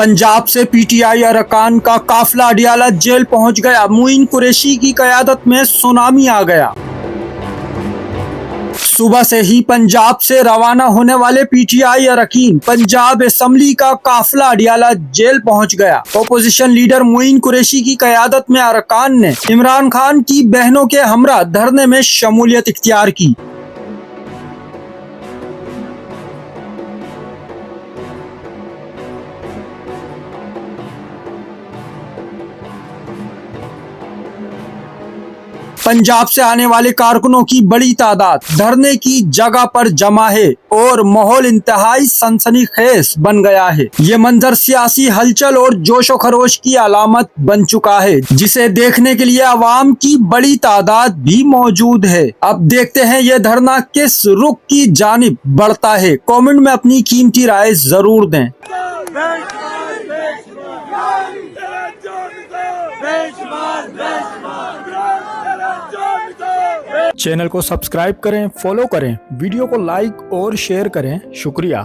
पंजाब से पीटीआई अरकान का काफिला अडियाला जेल पहुंच गया। मोइन कुरैशी की क़यादत में सुनामी आ गया। सुबह से ही पंजाब से रवाना होने वाले पीटीआई अरकान पंजाब असेंबली का काफिला अडियाला जेल पहुंच गया। ओपोजिशन लीडर मोइन कुरैशी की क़यादत में अरकान ने इमरान खान की बहनों के हमरा धरने में शमूलियत इख्तियार की। पंजाब से आने वाले कारकुनों की बड़ी तादाद धरने की जगह पर जमा है और माहौल इंतहाई सनसनीखेज बन गया है। ये मंजर सियासी हलचल और जोशो खरोश की अलामत बन चुका है, जिसे देखने के लिए अवाम की बड़ी तादाद भी मौजूद है। अब देखते हैं ये धरना किस रुख की जानिब बढ़ता है। कमेंट में अपनी कीमती राय जरूर दें। चैनल को सब्सक्राइब करें, फॉलो करें, वीडियो को लाइक और शेयर करें। शुक्रिया।